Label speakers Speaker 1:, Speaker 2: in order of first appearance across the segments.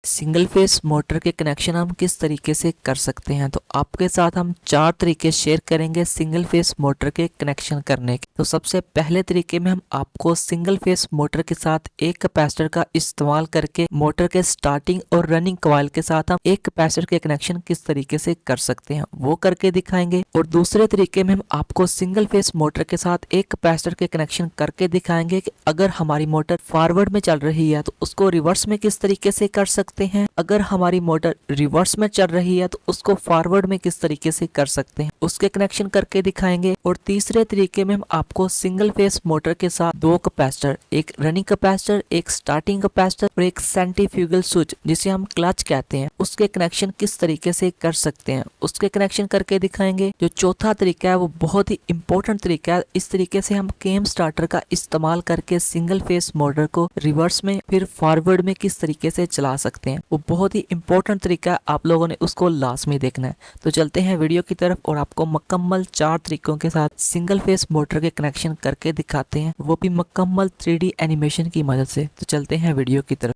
Speaker 1: Single phase motor के connection हम किस तरीके से कर सकते हैं। तो आपके साथ हम 4 तरीके शेयर करेंगे सिंगल फेस मोटर के कनेक्शन करने के। तो सबसे पहले तरीके में हम आपको सिंगल फेस मोटर के साथ एक कैपेसिटर का इस्तेमाल करके मोटर के स्टार्टिंग और रनिंग कॉइल के साथ हम एक कैपेसिटर के कनेक्शन किस तरीके से कर सकते हैं वो करके दिखाएंगे। और दूसरे तरीके में हम आपको सिंगल फेस मोटर के साथ एक कैपेसिटर के कनेक्शन करके दिखाएंगे कि अगर हमारी मोटर फॉरवर्ड में चल रही है तो उसको रिवर्स में किस तरीके से कर सकते हैं, अगर हमारी मोटर रिवर्स में चल रही है तो उसको फॉरवर्ड में किस तरीके से कर सकते हैं, उसके कनेक्शन करके दिखाएंगे। और तीसरे तरीके में हम आपको सिंगल फेस मोटर के साथ 2 कैपेसिटर, एक रनिंग कैपेसिटर, एक स्टार्टिंग कैपेसिटर और एक सेंट्रीफ्यूगल स्विच जिसे हम क्लच कहते हैं, उसके कनेक्शन किस तरीके से कर सकते हैं उसके कनेक्शन करके दिखाएंगे। जो चौथा तरीका है वो बहुत ही इंपॉर्टेंट तरीका है। इस तरीके से हम केम स्टार्टर का इस्तेमाल करके सिंगल फेस मोटर को रिवर्स में फिर फॉरवर्ड में किस तरीके से चला सकते हैं, वो बहुत ही इंपॉर्टेंट तरीका है, आप लोगों ने उसको लास्ट में देखना है। तो चलते हैं वीडियो की तरफ और आपको मुकम्मल 4 तरीकों के साथ सिंगल फेस मोटर के कनेक्शन करके दिखाते हैं, वो भी मुकम्मल 3D एनिमेशन की मदद से। तो चलते हैं वीडियो की तरफ।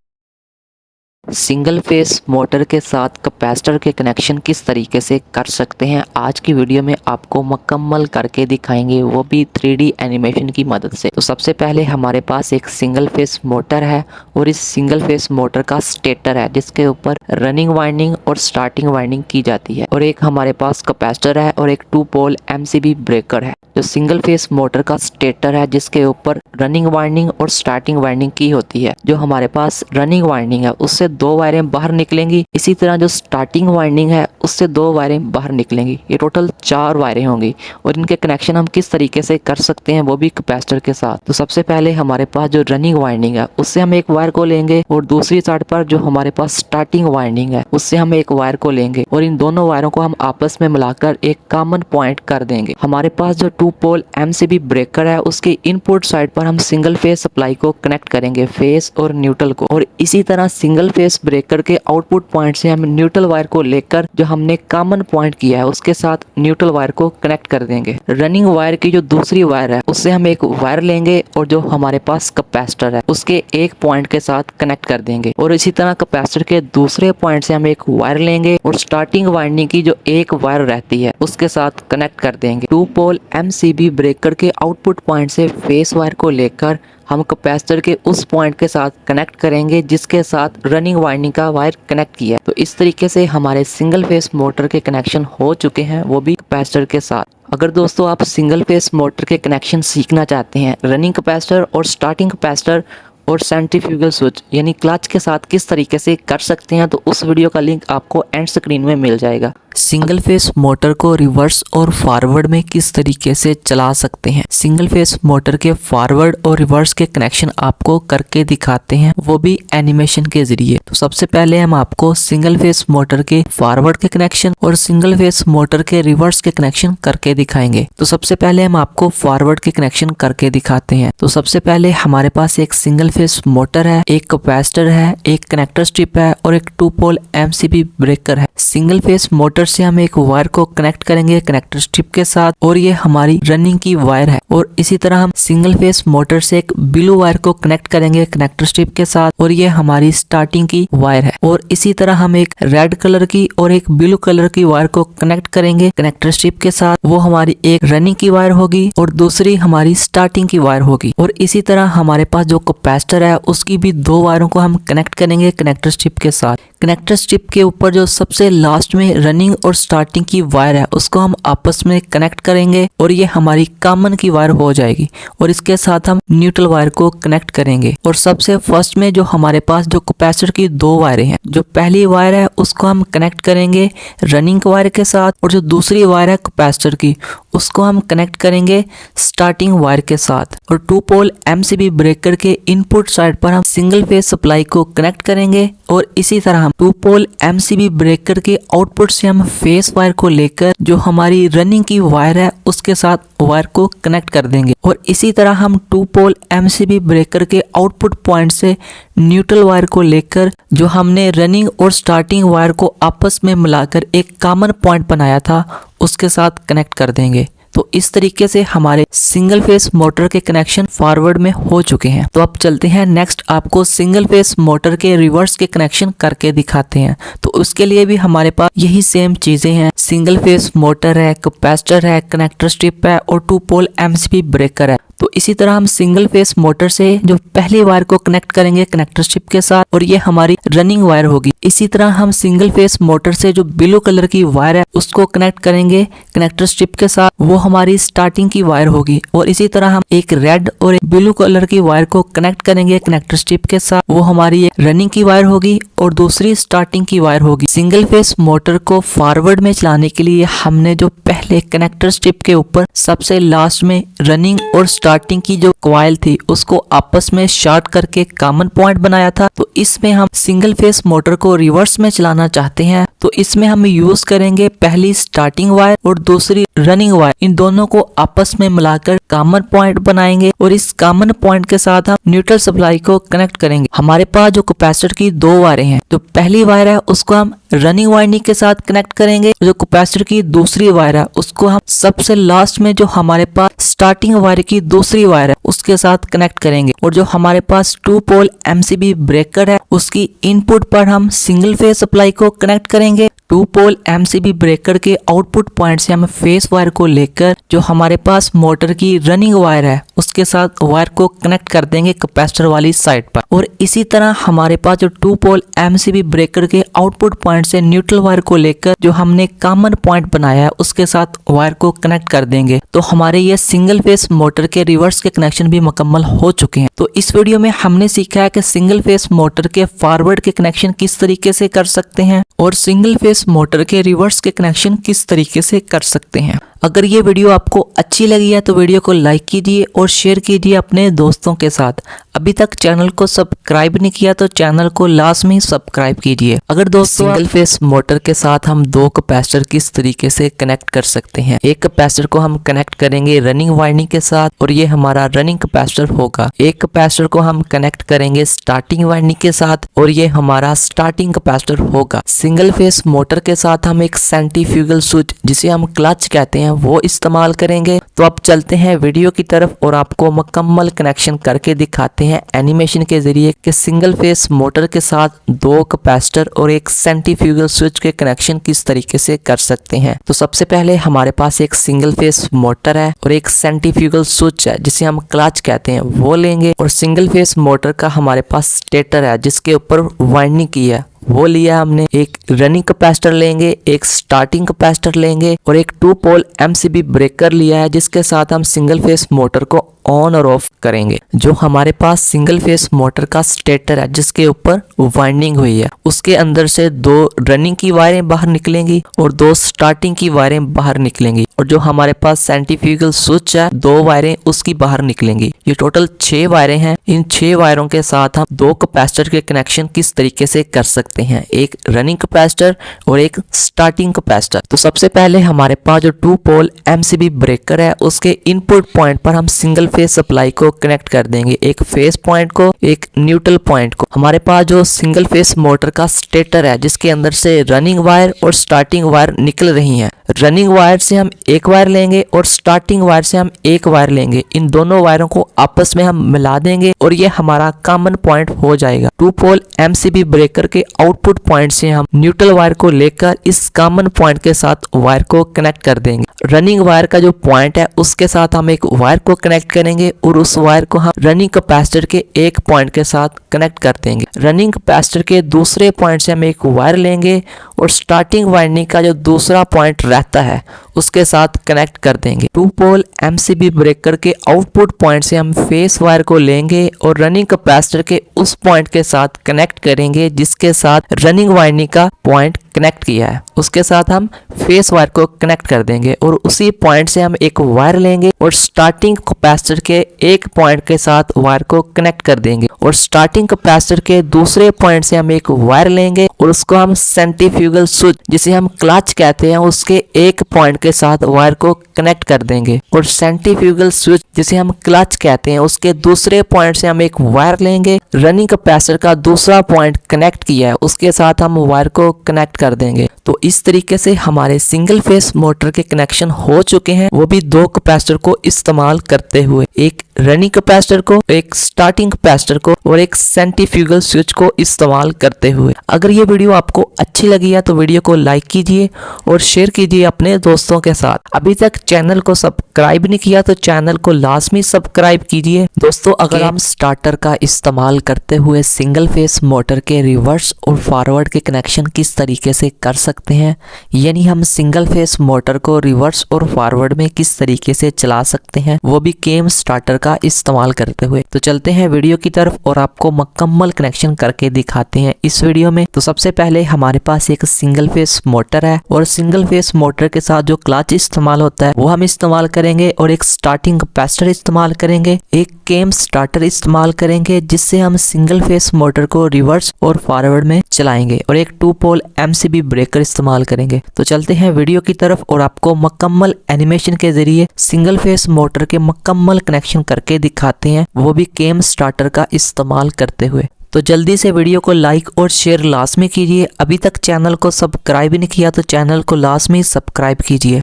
Speaker 1: सिंगल फेस मोटर के साथ कैपेसिटर के कनेक्शन किस तरीके से कर सकते हैं आज की वीडियो में आपको मुकम्मल करके दिखाएंगे, वो भी 3D एनिमेशन की मदद से। तो सबसे पहले हमारे पास एक सिंगल फेस मोटर है और इस सिंगल फेस मोटर का स्टेटर है जिसके ऊपर रनिंग वाइंडिंग और स्टार्टिंग वाइंडिंग की जाती है। और एक हमारे पास कैपेसिटर है और एक 2 पोल MCB ब्रेकर है। जो सिंगल फेस मोटर का स्टेटर है जिसके ऊपर रनिंग वाइंडिंग और स्टार्टिंग वाइंडिंग की होती है। जो हमारे पास रनिंग वाइंडिंग है उससे 2 वायरें बाहर निकलेंगी, इसी तरह जो स्टार्टिंग वाइंडिंग है उससे 2 वायरें बाहर निकलेंगी। ये टोटल 4 वायरें होंगी और इनके कनेक्शन हम किस तरीके से कर सकते हैं वो भी कैपेसिटर के साथ। तो सबसे पहले हमारे पास जो रनिंग वाइंडिंग है उससे हम एक वायर को लेंगे और दूसरी साइड पर जो हमारे पास स्टार्टिंग वाइंडिंग है उससे हम एक वायर को लेंगे और इन दोनों वायरों को हम आपस में मिलाकर एक कॉमन पॉइंट कर देंगे। हमारे पास जो 2 पोल MCB ब्रेकर है उसके इनपुट साइड पर हम सिंगल फेस सप्लाई को कनेक्ट करेंगे, फेस और न्यूट्रल को। और इसी तरह सिंगल फेस ब्रेकर के आउटपुट पॉइंट से हम न्यूट्रल वायर को लेकर जो हमने कॉमन पॉइंट किया है उसके साथ न्यूट्रल वायर को कनेक्ट कर देंगे। रनिंग वायर की जो दूसरी वायर है उससे हम एक वायर लेंगे और जो हमारे पास कैपेसिटर है उसके एक पॉइंट के साथ कनेक्ट कर देंगे। और इसी तरह कैपेसिटर के दूसरे पॉइंट से हम एक वायर लेंगे और स्टार्टिंग वाइंडिंग की जो एक वायर रहती है उसके साथ कनेक्ट कर देंगे। 2 पोल MCB ब्रेकर के आउटपुट पॉइंट से फेस वायर को लेकर हम कैपेसिटर के उस पॉइंट के साथ कनेक्ट करेंगे जिसके साथ रनिंग वाइंडिंग का वायर कनेक्ट किया है। तो इस तरीके से हमारे सिंगल फेस मोटर के कनेक्शन हो चुके हैं, वो भी कैपेसिटर के साथ। अगर दोस्तों आप सिंगल फेस मोटर के कनेक्शन सीखना चाहते हैं, रनिंग कैपेसिटर और स्टार्टिंग कैपेसिटर और सेंट्रीफ्यूगल स्विच यानी क्लच के साथ किस तरीके से कर सकते हैं, तो उस वीडियो का लिंक आपको एंड स्क्रीन में मिल जाएगा। सिंगल फेस मोटर को रिवर्स और फॉरवर्ड में किस तरीके से चला सकते हैं, सिंगल फेस मोटर के फॉरवर्ड और रिवर्स के कनेक्शन आपको करके दिखाते हैं, वो भी एनिमेशन के जरिए। तो सबसे पहले हम आपको सिंगल फेस मोटर के फॉरवर्ड के कनेक्शन और सिंगल फेस मोटर के रिवर्स के कनेक्शन करके दिखाएंगे। तो सबसे पहले हम आपको फॉरवर्ड के कनेक्शन करके दिखाते हैं। तो सबसे पहले हमारे पास एक सिंगल फेस मोटर है, एक कैपेसिटर है, एक कनेक्टर स्ट्रिप है और एक 2 पोल MCB ब्रेकर है। सिंगल फेस मोटर से हम एक वायर को कनेक्ट करेंगे कनेक्टर स्ट्रिप के साथ और ये हमारी रनिंग की वायर है। और इसी तरह हम सिंगल फेस मोटर से एक ब्लू वायर को कनेक्ट करेंगे कनेक्टर स्ट्रिप के साथ और ये हमारी स्टार्टिंग की वायर है। और इसी तरह हम एक रेड कलर की और एक ब्लू कलर की वायर को कनेक्ट करेंगे कनेक्टर स्ट्रिप के साथ, वो हमारी एक रनिंग की वायर होगी और दूसरी हमारी स्टार्टिंग की वायर होगी। और इसी तरह हमारे पास जो कैपेसिटर है उसकी भी 2 वायरों को हम कनेक्ट करेंगे कनेक्टर स्ट्रिप के साथ। कनेक्टर स्ट्रिप के ऊपर जो सबसे लास्ट में रनिंग और स्टार्टिंग की वायर है उसको हम आपस में कनेक्ट करेंगे और ये हमारी कॉमन की वायर हो जाएगी। और इसके साथ हम न्यूट्रल वायर को कनेक्ट करेंगे। और सबसे फर्स्ट में जो हमारे पास जो कैपेसिटर की 2 वायरें हैं, जो पहली वायर है उसको हम कनेक्ट करेंगे रनिंग वायर के साथ और जो दूसरी वायर है कैपेसिटर की उसको हम कनेक्ट करेंगे स्टार्टिंग वायर के साथ। और 2 पोल MCB ब्रेकर के इनपुट साइड पर हम सिंगल फेस सप्लाई को कनेक्ट करेंगे और इसी तरह हम 2 पोल MCB ब्रेकर के आउटपुट से हम फेस वायर को लेकर जो हमारी रनिंग की वायर है उसके साथ वायर को कनेक्ट कर देंगे। और इसी तरह हम 2 पोल MCB ब्रेकर के आउटपुट पॉइंट से न्यूट्रल वायर को लेकर जो हमने रनिंग और स्टार्टिंग वायर को आपस में मिलाकर एक कॉमन पॉइंट बनाया था उसके साथ कनेक्ट कर देंगे। तो इस तरीके से हमारे सिंगल फेस मोटर के कनेक्शन फॉरवर्ड में हो चुके हैं। तो अब चलते हैं नेक्स्ट, आपको सिंगल फेस मोटर के रिवर्स के कनेक्शन करके दिखाते हैं। तो उसके लिए भी हमारे पास यही सेम चीजें हैं, सिंगल फेस मोटर है, कैपेसिटर है, कनेक्टर स्ट्रिप है और 2 पोल एमसीबी ब्रेकर है। तो इसी तरह हम सिंगल फेस मोटर से जो पहली वायर को कनेक्ट करेंगे कनेक्टर स्ट्रिप के साथ और ये हमारी रनिंग वायर होगी। इसी तरह हम सिंगल फेस मोटर से जो ब्लू कलर की वायर है उसको कनेक्ट करेंगे कनेक्टर स्ट्रिप के साथ, वो हमारी स्टार्टिंग की वायर होगी। और इसी तरह हम एक रेड और एक ब्लू कलर की वायर को कनेक्ट करेंगे कनेक्टर स्ट्रिप के साथ, वो हमारी एक रनिंग की वायर होगी और दूसरी स्टार्टिंग की वायर होगी। सिंगल फेस मोटर को फॉरवर्ड में चलाने के लिए हमने जो पहले कनेक्टर स्ट्रिप के ऊपर सबसे लास्ट में रनिंग और स्टार्टिंग की जो कॉइल थी उसको आपस में शॉर्ट करके कॉमन पॉइंट बनाया था। तो इसमें हम सिंगल फेस मोटर को रिवर्स में चलाना चाहते हैं, तो इसमें हम यूज करेंगे पहली स्टार्टिंग वायर और दूसरी रनिंग वायर, इन दोनों को आपस में मिलाकर कॉमन पॉइंट बनाएंगे और इस कॉमन पॉइंट के साथ हम न्यूट्रल सप्लाई को कनेक्ट करेंगे। हमारे पास जो कैपेसिटर की 2 वायरें हैं, तो पहली वायर है उसको हम रनिंग वाइंडिंग के साथ कनेक्ट करेंगे, जो कैपेसिटर की दूसरी वायर है उसको हम सबसे लास्ट में जो हमारे पास स्टार्टिंग वायर की दूसरी वायर है उसके साथ कनेक्ट करेंगे। और जो हमारे पास 2 पोल एमसीबी ब्रेकर है उसकी इनपुट पर हम सिंगल फेस सप्लाई को कनेक्ट करेंगे। 2 पोल एमसीबी ब्रेकर के आउटपुट पॉइंट से हम फेस वायर को लेकर जो हमारे पास मोटर की रनिंग वायर है उसके साथ वायर को कनेक्ट कर देंगे कैपेसिटर वाली साइड पर। और इसी तरह हमारे पास जो 2 पोल एमसीबी ब्रेकर के आउटपुट पॉइंट से न्यूट्रल वायर को लेकर जो हमने कॉमन पॉइंट बनाया है उसके साथ वायर को कनेक्ट कर देंगे। तो हमारे ये सिंगल फेस मोटर के रिवर्स के कनेक्शन भी मुकम्मल हो चुके हैं। तो इस वीडियो में हमने सीखा है कि सिंगल फेस मोटर के फॉरवर्ड के कनेक्शन किस तरीके से कर सकते हैं और सिंगल फेस मोटर के रिवर्स के कनेक्शन किस तरीके से कर सकते हैं। अगर ये वीडियो आपको अच्छी लगी है तो वीडियो को लाइक कीजिए और शेयर कीजिए अपने दोस्तों के साथ। अभी तक चैनल को सब्सक्राइब नहीं किया तो चैनल को लाजमी सब्सक्राइब कीजिए। अगर दोस्तों सिंगल फेस मोटर के साथ हम 2 कैपेसिटर किस तरीके से कनेक्ट कर सकते हैं। एक कैपेसिटर को हम कनेक्ट करेंगे रनिंग वाइंडिंग के साथ और ये हमारा रनिंग कैपेसिटर होगा। एक कैपेसिटर को हम कनेक्ट करेंगे स्टार्टिंग वाइंडिंग के साथ और ये हमारा स्टार्टिंग कैपेसिटर होगा। सिंगल फेस मोटर के साथ हम एक सेंट्रीफ्यूगल स्विच जिसे हम क्लच कहते हैं वो इस्तेमाल करेंगे। तो अब चलते हैं वीडियो की तरफ और आपको मुकम्मल कनेक्शन करके दिखाते हैं एनिमेशन के जरिए कि सिंगल फेस मोटर के साथ 2 कैपेसिटर और एक सेंट्रीफ्यूगल स्विच के कनेक्शन किस तरीके से कर सकते हैं। तो सबसे पहले हमारे पास एक सिंगल फेस मोटर है और एक सेंट्रीफ्यूगल स्विच है जिसे हम क्लच कहते हैं वो लेंगे। और सिंगल फेस मोटर का हमारे पास स्टेटर है जिसके ऊपर वाइंडिंग की है वो लिया हमने। एक रनिंग कैपेसिटर लेंगे, एक स्टार्टिंग कैपेसिटर लेंगे और एक 2 पोल एमसीबी ब्रेकर लिया है जिसके साथ हम सिंगल फेस मोटर को ऑन और ऑफ करेंगे। जो हमारे पास सिंगल फेस मोटर का स्टेटर है जिसके ऊपर वाइंडिंग हुई है उसके अंदर से 2 रनिंग की वायरें बाहर निकलेंगी और 2 स्टार्टिंग की वायरें बाहर निकलेंगी। और जो हमारे पास सेंट्रीफ्यूगल स्विच है 2 वायरें उसकी बाहर निकलेंगी। ये टोटल 6 वायरें हैं। इन 6 वायरों के साथ हम 2 कैपेसिटर के कनेक्शन किस तरीके से कर सकते हैं, एक रनिंग कैपेसिटर और एक स्टार्टिंग कैपेसिटर। तो सबसे पहले हमारे पास जो 2 पोल एमसीबी ब्रेकर है उसके इनपुट पॉइंट पर हम सिंगल फेस सप्लाई को कनेक्ट कर देंगे, एक फेस पॉइंट को एक न्यूट्रल पॉइंट को। हमारे पास जो सिंगल फेस मोटर का स्टेटर है जिसके अंदर से रनिंग वायर और स्टार्टिंग वायर निकल रही हैं। रनिंग वायर से हम एक वायर लेंगे और स्टार्टिंग वायर से हम एक वायर लेंगे। इन दोनों वायरों को आपस में हम मिला देंगे और ये हमारा कॉमन पॉइंट हो जाएगा। 2 पोल एमसीबी ब्रेकर के आउटपुट पॉइंट से हम न्यूट्रल वायर को लेकर इस कॉमन पॉइंट के साथ वायर को कनेक्ट कर देंगे। रनिंग वायर का जो पॉइंट है उसके साथ हम एक वायर को कनेक्ट करेंगे और उस वायर को हम रनिंग कैपेसिटर के एक पॉइंट के साथ कनेक्ट कर देंगे। रनिंग कैपेसिटर के दूसरे पॉइंट से हम एक वायर लेंगे और स्टार्टिंग वाइंडिंग का जो दूसरा पॉइंट रहता है उसके साथ कनेक्ट कर देंगे। 2 पोल एमसीबी ब्रेकर के आउटपुट पॉइंट से हम फेस वायर को लेंगे और रनिंग कैपेसिटर के उस पॉइंट के साथ कनेक्ट करेंगे जिसके साथ रनिंग वाइंडिंग का पॉइंट कनेक्ट किया है। उसके साथ हम फेस वायर को कनेक्ट कर देंगे और उसी पॉइंट से हम एक वायर लेंगे और स्टार्टिंग कैपेसिटर के एक पॉइंट के साथ वायर को कनेक्ट कर देंगे और स्टार्टिंग कैपेसिटर के दूसरे पॉइंट से हम एक वायर लेंगे और उसको हम सेंट्रीफ्यूगल स्विच जिसे हम क्लच कहते हैं उसके एक पॉइंट के साथ वायर को कनेक्ट कर देंगे और सेंट्रीफ्यूगल स्विच जिसे हम क्लच कहते हैं उसके दूसरे पॉइंट से हम एक वायर लेंगे। रनिंग कैपेसिटर का दूसरा पॉइंट कनेक्ट किया है उसके साथ हम वायर को कनेक्ट कर देंगे। तो इस तरीके से हमारे सिंगल फेस मोटर के कनेक्शन हो चुके हैं, वो भी 2 कैपेसिटर को इस्तेमाल करते हुए, एक रनिंग कैपेसिटर को, एक स्टार्टिंग कैपेसिटर को और एक सेंट्रीफ्यूगल स्विच को इस्तेमाल करते हुए। अगर ये वीडियो आपको अच्छी लगी है तो वीडियो को लाइक कीजिए और शेयर कीजिए अपने दोस्तों के साथ। अभी तक चैनल को सब्सक्राइब नहीं किया तो चैनल को लाजमी सब्सक्राइब कीजिए। दोस्तों, अगर हम स्टार्टर का इस्तेमाल करते हुए सिंगल फेस मोटर के रिवर्स और फॉरवर्ड के कनेक्शन किस तरीके से कर सकते हैं, यानी हम सिंगल फेस मोटर को रिवर्स और फॉरवर्ड में किस तरीके से चला सकते हैं, वो भी केम स्टार्टर का इस्तेमाल करते हुए, तो चलते हैं वीडियो की तरफ और आपको मुकम्मल कनेक्शन करके दिखाते हैं इस वीडियो में। तो सबसे पहले हमारे पास एक सिंगल फेस मोटर है और सिंगल फेस मोटर के साथ जो क्लच इस्तेमाल होता है वो हम इस्तेमाल करेंगे और एक स्टार्टिंग कैपेसिटर इस्तेमाल करेंगे, एक केम स्टार्टर इस्तेमाल करेंगे जिससे हम सिंगल फेस मोटर को रिवर्स और फॉरवर्ड में चलाएंगे और एक 2 पोल एमसीबी ब्रेकर इस्तेमाल करेंगे। तो चलते हैं वीडियो की तरफ और आपको मुकम्मल एनिमेशन के जरिए सिंगल फेस मोटर के मुकम्मल कनेक्शन करके दिखाते हैं, वो भी केम स्टार्टर का इस्तेमाल करते हुए। तो जल्दी से वीडियो को लाइक और शेयर लाजमी कीजिए। अभी तक चैनल को सब्सक्राइब नहीं किया तो चैनल को लाजमी सब्सक्राइब कीजिए।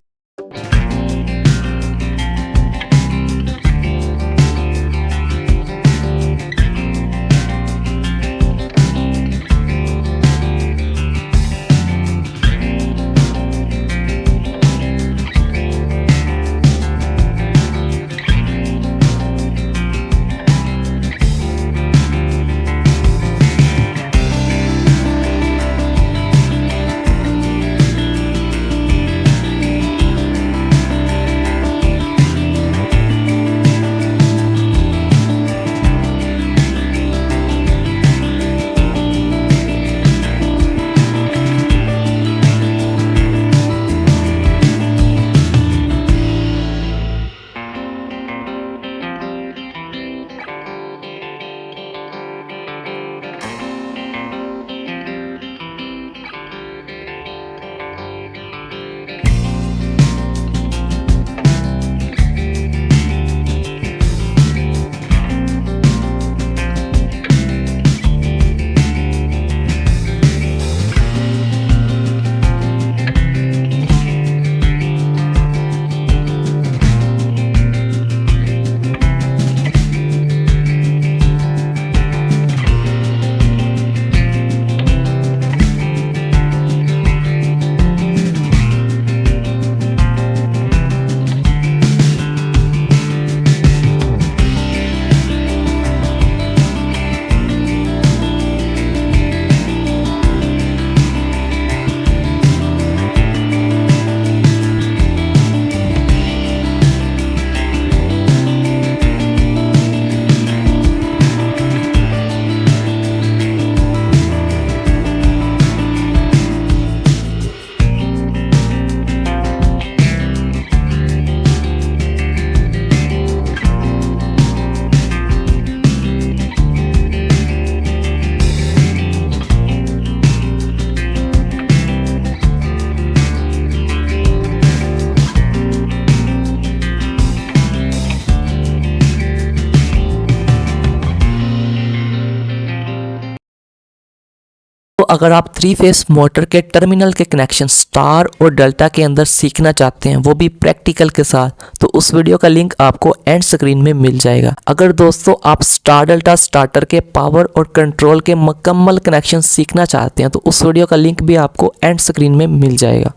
Speaker 1: तो अगर आप 3 फेस मोटर के टर्मिनल के कनेक्शन स्टार और डेल्टा के अंदर सीखना चाहते हैं, वो भी प्रैक्टिकल के साथ, तो उस वीडियो का लिंक आपको एंड स्क्रीन में मिल जाएगा। अगर दोस्तों आप स्टार डेल्टा स्टार्टर के पावर और कंट्रोल के मुकम्मल कनेक्शन सीखना चाहते हैं तो उस वीडियो का लिंक भी आपको एंड स्क्रीन में मिल जाएगा।